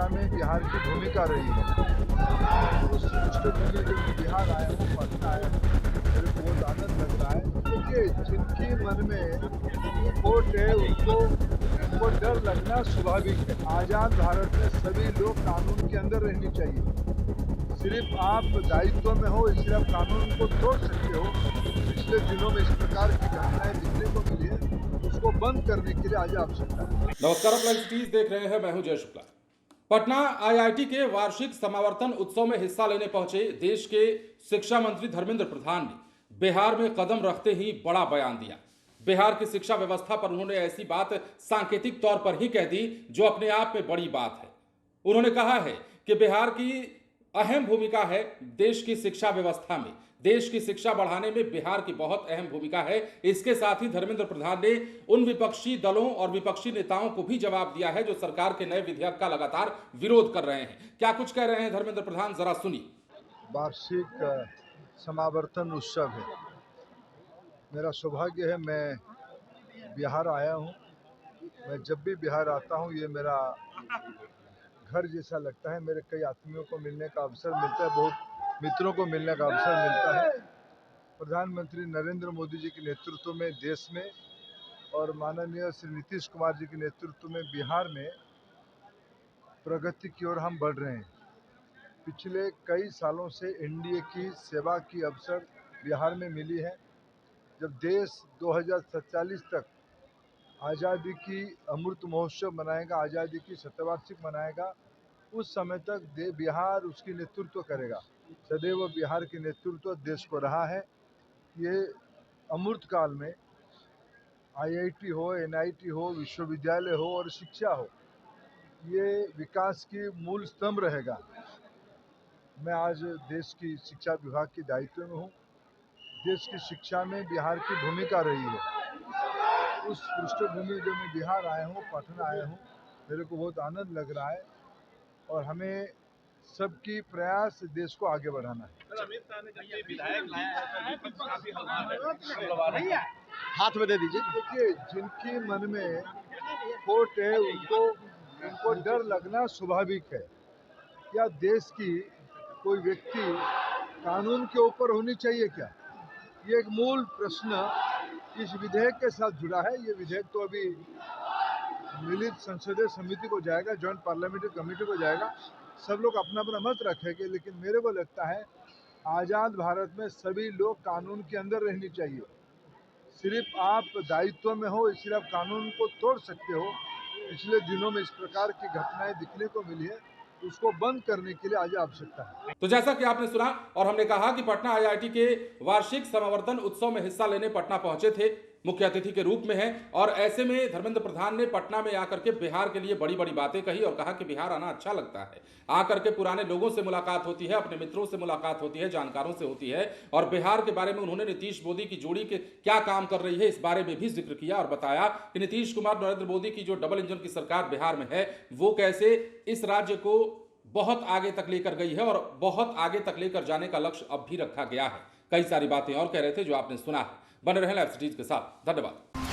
शिक्षा में बिहार की भूमिका रही है। उस पृष्ठभूमि में मैं बिहार आया हूँ, पटना आया हूँ, मेरे को बहुत आनंद लग रहा है। देखिए, जिनकी मन में खोट है उनको डर लगना स्वाभाविक है। आज़ाद भारत में सभी लोग कानून के अंदर रहनी चाहिए। सिर्फ आप दायित्व में हो इसलिए आप कानून को तोड़ सकते हो। पिछले दिनों में इस प्रकार की घटनाएं दिखने को मिली है, उसको बंद करने के लिए आज आवश्यकता है। नमस्कार, आप लाइव सिटीज देख रहे हैं। मैं हूं जय शुक्ला। पटना आईआईटी के वार्षिक समावर्तन उत्सव में हिस्सा लेने पहुंचे देश के शिक्षा मंत्री धर्मेंद्र प्रधान ने बिहार में कदम रखते ही बड़ा बयान दिया। बिहार की शिक्षा व्यवस्था पर उन्होंने ऐसी बात सांकेतिक तौर पर ही कह दी जो अपने आप में बड़ी बात है। उन्होंने कहा है कि बिहार की अहम भूमिका है देश की शिक्षा व्यवस्था में। देश की शिक्षा बढ़ाने में बिहार की बहुत अहम भूमिका है। इसके साथ ही धर्मेंद्र प्रधान ने उन विपक्षी दलों और विपक्षी नेताओं को भी जवाब दिया है जो सरकार के नए विधेयक का लगातार विरोध कर रहे हैं। क्या कुछ कह रहे हैं धर्मेंद्र प्रधान, जरा सुनिए। वार्षिक समावर्तन उत्सव है। मेरा सौभाग्य है, मैं बिहार आया हूँ। मैं जब भी बिहार आता हूँ ये मेरा घर जैसा लगता है। मेरे कई आत्मियों को मिलने का अवसर मिलता है, बहुत मित्रों को मिलने का अवसर मिलता है। प्रधानमंत्री नरेंद्र मोदी जी के नेतृत्व में देश में और माननीय श्री नीतीश कुमार जी के नेतृत्व में बिहार में प्रगति की ओर हम बढ़ रहे हैं। पिछले कई सालों से एनडीए की सेवा की अवसर बिहार में मिली है। जब देश 2047 तक आज़ादी की अमृत महोत्सव मनाएगा, आज़ादी की शतवार्षिक मनाएगा, उस समय तक बिहार उसकी नेतृत्व करेगा। सदैव बिहार के नेतृत्व देश को रहा है। ये अमृत काल में आईआईटी हो, एनआईटी हो, विश्वविद्यालय हो और शिक्षा हो, ये विकास की मूल स्तंभ रहेगा। मैं आज देश की शिक्षा विभाग के दायित्व में हूँ। देश की शिक्षा में बिहार की भूमिका रही है। उस पृष्ठभूमि में मैं बिहार आया हूँ, पटना आया हूँ, मेरे को बहुत आनंद लग रहा है और हमें सबकी प्रयास देश को आगे बढ़ाना है। अमित शाह ने जब ये विधायक लाया है तो विपक्ष काफी हल्ला है। हाथ में दे दीजिए। देखिए, जिनकी मन में खोट है उनको डर लगना स्वाभाविक है। क्या देश की कोई व्यक्ति कानून के ऊपर होनी चाहिए क्या? ये एक मूल प्रश्न इस विधेयक के साथ जुड़ा है। ये विधेयक तो अभी मिलित संसदीय समिति को जाएगा, जॉइंट पार्लियामेंट्री कमेटी को जाएगा। सब लोग अपना अपना मत रखेंगे, लेकिन मेरे को लगता है आज़ाद भारत में सभी लोग कानून के अंदर रहनी चाहिए। सिर्फ आप दायित्व में हो इसलिए आप कानून को तोड़ सकते हो। पिछले दिनों में इस प्रकार की घटनाएं दिखने को मिली है, उसको बंद करने के लिए आज आवश्यकता है। तो जैसा कि आपने सुना और हमने कहा कि पटना आईआईटी के वार्षिक समावर्तन उत्सव में हिस्सा लेने पटना पहुंचे थे, मुख्य अतिथि के रूप में है। और ऐसे में धर्मेंद्र प्रधान ने पटना में आकर के बिहार के लिए बड़ी बड़ी बातें कही और कहा कि बिहार आना अच्छा लगता है। आकर के पुराने लोगों से मुलाकात होती है, अपने मित्रों से मुलाकात होती है, जानकारों से होती है। और बिहार के बारे में उन्होंने नीतीश मोदी की जोड़ी के क्या काम कर रही है इस बारे में भी जिक्र किया और बताया कि नीतीश कुमार नरेंद्र मोदी की जो डबल इंजन की सरकार बिहार में है वो कैसे इस राज्य को बहुत आगे तक लेकर गई है और बहुत आगे तक लेकर जाने का लक्ष्य अब भी रखा गया है। कई सारी बातें और कह रहे थे जो आपने सुना है। बने रहें लाइव सिटीज के साथ। धन्यवाद।